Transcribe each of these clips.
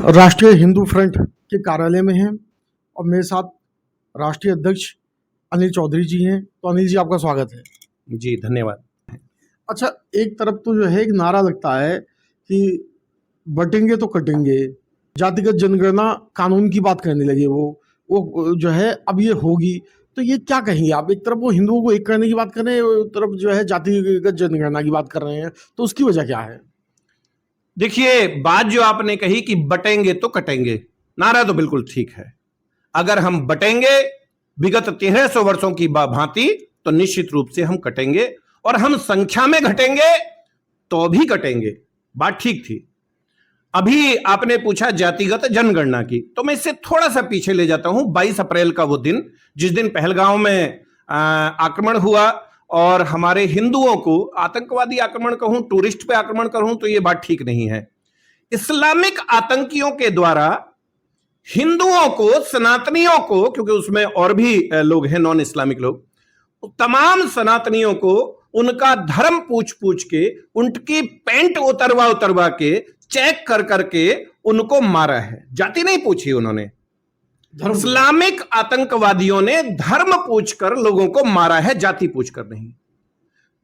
राष्ट्रीय हिंदू फ्रंट के कार्यालय में हैं और मेरे साथ राष्ट्रीय अध्यक्ष अनिल चौधरी जी हैं। तो अनिल जी, आपका स्वागत है। जी धन्यवाद। अच्छा, एक तरफ तो जो है एक नारा लगता है कि बटेंगे तो कटेंगे, जातिगत जनगणना कानून की बात करने लगे वो जो है अब ये होगी, तो ये क्या कहेंगे आप? एक तरफ वो हिंदुओं को एक करने की बात कर रहे हैं, एक तरफ जो है जातिगत जनगणना की बात कर रहे हैं, तो उसकी वजह क्या है? देखिए, बात जो आपने कही कि बटेंगे तो कटेंगे, नारा तो बिल्कुल ठीक है। अगर हम बटेंगे विगत 1300 वर्षों की भांति तो निश्चित रूप से हम कटेंगे, और हम संख्या में घटेंगे तो भी कटेंगे, बात ठीक थी। अभी आपने पूछा जातिगत जनगणना की, तो मैं इससे थोड़ा सा पीछे ले जाता हूं। 22 अप्रैल का वो दिन जिस दिन पहलगांव में आक्रमण हुआ और हमारे हिंदुओं को आतंकवादी आक्रमण कहूं, टूरिस्ट पे आक्रमण कहूं, तो ये बात ठीक नहीं है। इस्लामिक आतंकियों के द्वारा हिंदुओं को, सनातनियों को, क्योंकि उसमें और भी लोग हैं नॉन इस्लामिक लोग, तमाम सनातनियों को उनका धर्म पूछ पूछ के, उनकी पैंट उतरवा उतरवा के, चेक कर करके उनको मारा है। जाति नहीं पूछी उन्होंने। इस्लामिक आतंकवादियों ने धर्म पूछकर लोगों को मारा है, जाति पूछकर नहीं।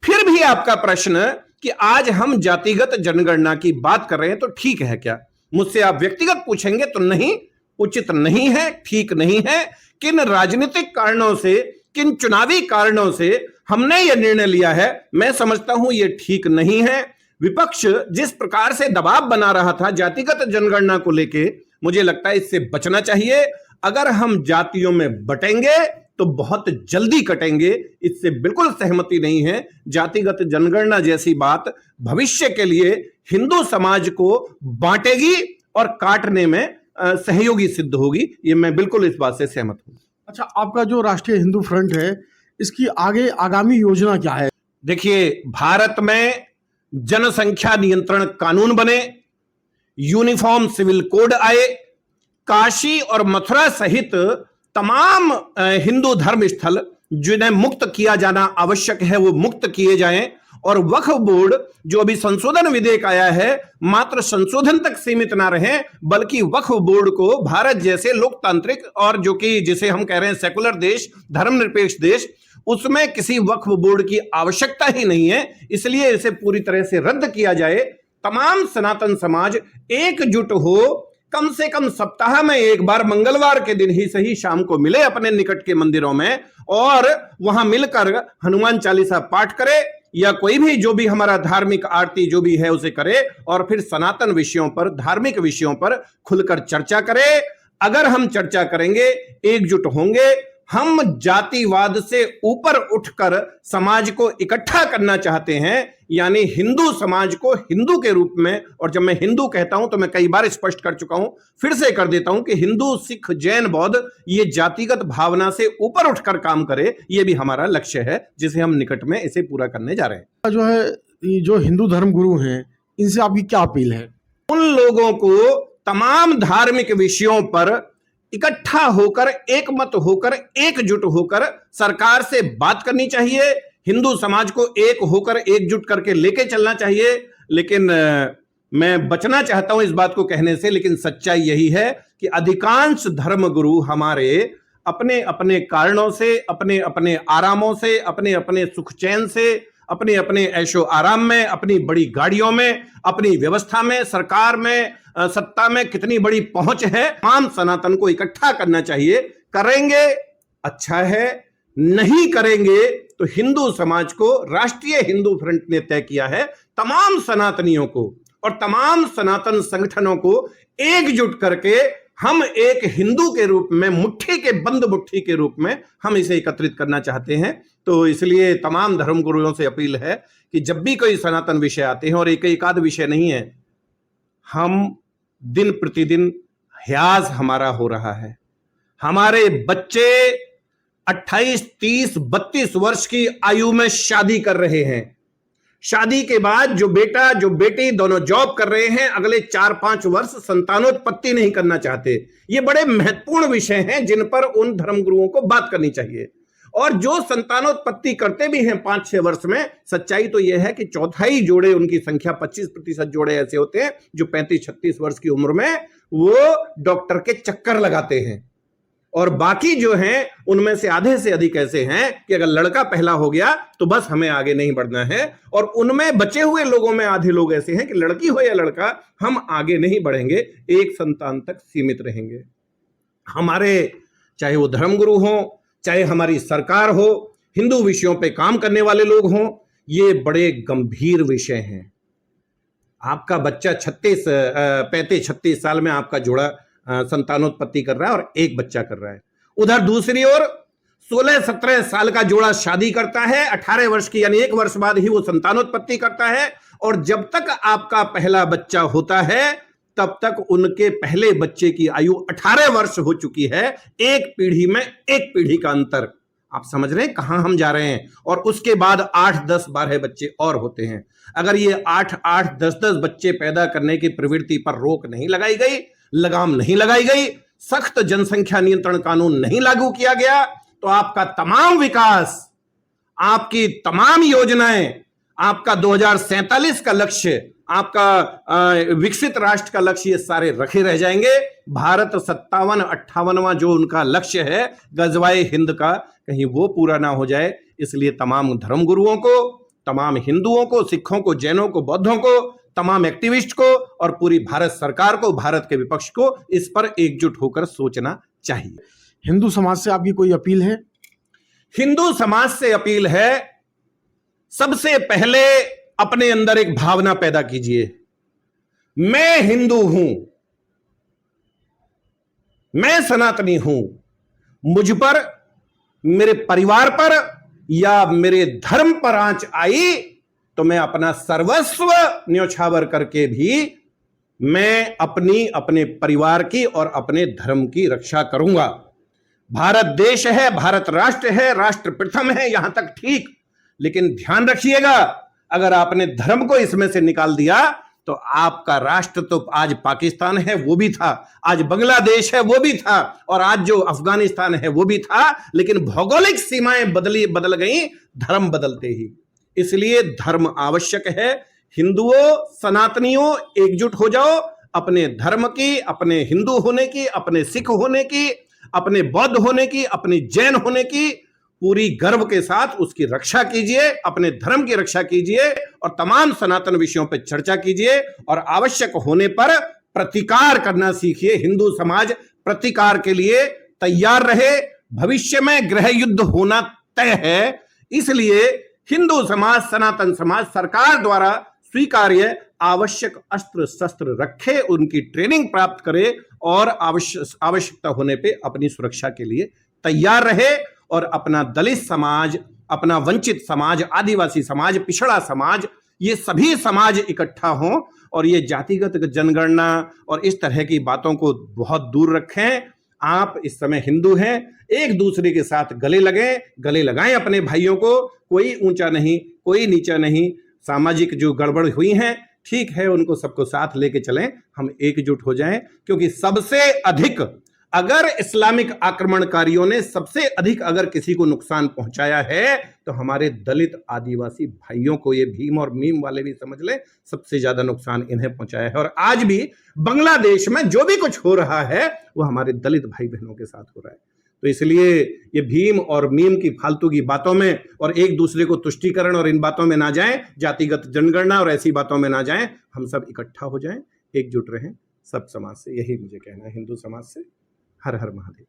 फिर भी आपका प्रश्न कि आज हम जातिगत जनगणना की बात कर रहे हैं तो ठीक है क्या? मुझसे आप व्यक्तिगत पूछेंगे तो नहीं, उचित नहीं है, ठीक नहीं है। किन राजनीतिक कारणों से, किन चुनावी कारणों से हमने यह निर्णय लिया है, मैं समझता हूं यह ठीक नहीं है। विपक्ष जिस प्रकार से दबाव बना रहा था जातिगत जनगणना को लेके, मुझे लगता है इससे बचना चाहिए। अगर हम जातियों में बटेंगे तो बहुत जल्दी कटेंगे, इससे बिल्कुल सहमति नहीं है। जातिगत जनगणना जैसी बात भविष्य के लिए हिंदू समाज को बांटेगी और काटने में सहयोगी सिद्ध होगी, ये मैं बिल्कुल इस बात से सहमत हूं। अच्छा, आपका जो राष्ट्रीय हिंदू फ्रंट है, इसकी आगे आगामी योजना क्या है? देखिए, भारत में जनसंख्या नियंत्रण कानून बने, यूनिफॉर्म सिविल कोड आए, काशी और मथुरा सहित तमाम हिंदू धर्म स्थल जिन्हें मुक्त किया जाना आवश्यक है वो मुक्त किए जाएं, और वक्फ बोर्ड जो अभी संशोधन विधेयक आया है मात्र संशोधन तक सीमित ना रहे, बल्कि वक्फ बोर्ड को भारत जैसे लोकतांत्रिक और जो कि जिसे हम कह रहे हैं सेकुलर देश, धर्मनिरपेक्ष देश, उसमें किसी वक्फ बोर्ड की आवश्यकता ही नहीं है, इसलिए इसे पूरी तरह से रद्द किया जाए। तमाम सनातन समाज एकजुट हो, कम से कम सप्ताह में एक बार मंगलवार के दिन ही सही शाम को मिले अपने निकट के मंदिरों में और वहां मिलकर हनुमान चालीसा पाठ करे या कोई भी जो भी हमारा धार्मिक आरती जो भी है उसे करे, और फिर सनातन विषयों पर, धार्मिक विषयों पर खुलकर चर्चा करे। अगर हम चर्चा करेंगे, एकजुट होंगे, हम जातिवाद से ऊपर उठकर समाज को इकट्ठा करना चाहते हैं, यानी हिंदू समाज को हिंदू के रूप में, और जब मैं हिंदू कहता हूं तो मैं कई बार स्पष्ट कर चुका हूं, फिर से कर देता हूं कि हिंदू, सिख, जैन, बौद्ध ये जातिगत भावना से ऊपर उठकर काम करे, ये भी हमारा लक्ष्य है जिसे हम निकट में इसे पूरा करने जा रहे हैं। जो है, ये जो हिंदू धर्म गुरु हैं, इनसे आपकी क्या अपील है? उन लोगों को तमाम धार्मिक विषयों पर इकट्ठा होकर, एक मत होकर, एकजुट होकर सरकार से बात करनी चाहिए। हिंदू समाज को एक होकर, एकजुट करके लेके चलना चाहिए। लेकिन मैं बचना चाहता हूं इस बात को कहने से, लेकिन सच्चाई यही है कि अधिकांश धर्मगुरु हमारे अपने अपने कारणों से, अपने अपने आरामों से, अपने अपने सुख चैन से, अपने अपने ऐशो आराम में, अपनी बड़ी गाड़ियों में, अपनी व्यवस्था में, सरकार में, सत्ता में कितनी बड़ी पहुंच है, तमाम सनातन को इकट्ठा करना चाहिए। करेंगे अच्छा है, नहीं करेंगे तो हिंदू समाज को राष्ट्रीय हिंदू फ्रंट ने तय किया है तमाम सनातनियों को और तमाम सनातन संगठनों को एकजुट करके हम एक हिंदू के रूप में, मुट्ठी के बंद मुट्ठी के रूप में हम इसे एकत्रित करना चाहते हैं। तो इसलिए तमाम धर्मगुरुओं से अपील है कि जब भी कोई सनातन विषय आते हैं, और एक आध विषय नहीं है, हम दिन प्रतिदिन ह्यास हमारा हो रहा है। हमारे बच्चे 28, 30, 32 वर्ष की आयु में शादी कर रहे हैं। शादी के बाद जो बेटा जो बेटी दोनों जॉब कर रहे हैं, अगले 4-5 वर्ष संतानोत्पत्ति नहीं करना चाहते। ये बड़े महत्वपूर्ण विषय हैं जिन पर उन धर्मगुरुओं को बात करनी चाहिए। और जो संतानोत्पत्ति करते भी हैं 5-6 वर्ष में, सच्चाई तो यह है कि चौथाई जोड़े, उनकी संख्या 25% जोड़े ऐसे होते हैं जो 35-36 वर्ष की उम्र में वो डॉक्टर के चक्कर लगाते हैं, और बाकी जो हैं उनमें से आधे से अधिक ऐसे हैं कि अगर लड़का पहला हो गया तो बस हमें आगे नहीं बढ़ना है, और उनमें बचे हुए लोगों में आधे लोग ऐसे हैं कि लड़की हो या लड़का हम आगे नहीं बढ़ेंगे, एक संतान तक सीमित रहेंगे। हमारे चाहे वो धर्मगुरु हो, चाहे हमारी सरकार हो, हिंदू विषयों पे काम करने वाले लोग हों, ये बड़े गंभीर विषय हैं। आपका बच्चा 35-36 साल में आपका जोड़ा संतानोत्पत्ति कर रहा है और एक बच्चा कर रहा है, उधर दूसरी ओर 16-17 साल का जोड़ा शादी करता है, 18 वर्ष की यानी 1 वर्ष बाद ही वो संतानोत्पत्ति करता है, और जब तक आपका पहला बच्चा होता है तब तक उनके पहले बच्चे की आयु 18 वर्ष हो चुकी है। एक पीढ़ी में एक पीढ़ी का अंतर, आप समझ रहे हैं कहां हम जा रहे हैं। और उसके बाद 8, 10, 12 बच्चे और होते हैं। अगर ये 8, 10 बच्चे पैदा करने की प्रवृत्ति पर रोक नहीं लगाई गई, लगाम नहीं लगाई गई, सख्त जनसंख्या नियंत्रण कानून नहीं लागू किया गया, तो आपका तमाम विकास, आपकी तमाम योजनाएं, आपका 2047 का लक्ष्य, आपका विकसित राष्ट्र का लक्ष्य, ये सारे रखे रह जाएंगे। भारत 57-58वां जो उनका लक्ष्य है गजवाए हिंद का, कहीं वो पूरा ना हो जाए। इसलिए तमाम धर्मगुरुओं को, तमाम हिंदुओं को, सिखों को, जैनों को, बौद्धों को, तमाम एक्टिविस्ट को और पूरी भारत सरकार को, भारत के विपक्ष को इस पर एकजुट होकर सोचना चाहिए। हिंदू समाज से आपकी कोई अपील है? हिंदू समाज से अपील है, सबसे पहले अपने अंदर एक भावना पैदा कीजिए, मैं हिंदू हूं, मैं सनातनी हूं, मुझ पर, मेरे परिवार पर या मेरे धर्म पर आंच आई तो मैं अपना सर्वस्व न्योछावर करके भी मैं अपने परिवार की और अपने धर्म की रक्षा करूंगा। भारत देश है, भारत राष्ट्र है, राष्ट्र प्रथम है, यहां तक ठीक, लेकिन ध्यान रखिएगा, अगर आपने धर्म को इसमें से निकाल दिया तो आपका राष्ट्र तो आज पाकिस्तान है वो भी था, आज बांग्लादेश है वो भी था, और आज जो अफगानिस्तान है वो भी था, लेकिन भौगोलिक सीमाएं बदल गई धर्म बदलते ही। इसलिए धर्म आवश्यक है। हिंदुओं, सनातनियों, एकजुट हो जाओ, अपने धर्म की, अपने हिंदू होने की, अपने सिख होने की, अपने बौद्ध होने की, अपने जैन होने की पूरी गर्व के साथ उसकी रक्षा कीजिए, अपने धर्म की रक्षा कीजिए और तमाम सनातन विषयों पर चर्चा कीजिए, और आवश्यक होने पर प्रतिकार करना सीखिए। हिंदू समाज प्रतिकार के लिए तैयार रहे। भविष्य में गृह युद्ध होना तय है, इसलिए हिंदू समाज, सनातन समाज सरकार द्वारा स्वीकार्य आवश्यक अस्त्र शस्त्र रखे, उनकी ट्रेनिंग प्राप्त करे और आवश्यकता होने पे अपनी सुरक्षा के लिए तैयार रहे, और अपना दलित समाज, अपना वंचित समाज, आदिवासी समाज, पिछड़ा समाज, ये सभी समाज इकट्ठा हों और ये जातिगत जनगणना और इस तरह की बातों को बहुत दूर रखें। आप इस समय हिंदू हैं, एक दूसरे के साथ गले लगाएं अपने भाइयों को, कोई ऊंचा नहीं, कोई नीचा नहीं। सामाजिक जो गड़बड़ हुई हैं, ठीक है, उनको सबको साथ लेके चलें, हम एकजुट हो जाएं, क्योंकि सबसे अधिक अगर इस्लामिक आक्रमणकारियों ने सबसे अधिक अगर किसी को नुकसान पहुंचाया है तो हमारे दलित आदिवासी भाइयों को, ये भीम और मीम वाले भी समझ लें, सबसे ज्यादा नुकसान इन्हें पहुंचाया है। और आज भी बांग्लादेश में जो भी कुछ हो रहा है वो हमारे दलित भाई बहनों के साथ हो रहा है। तो इसलिए ये भीम और मीम की फालतू की बातों में और एक दूसरे को तुष्टीकरण और इन बातों में ना जाएं, जातिगत जनगणना और ऐसी बातों में ना जाएं, हम सब इकट्ठा हो जाएं, एकजुट रहें सब समाज से। यही मुझे कहना है हिंदू समाज से। हर हर महादेव।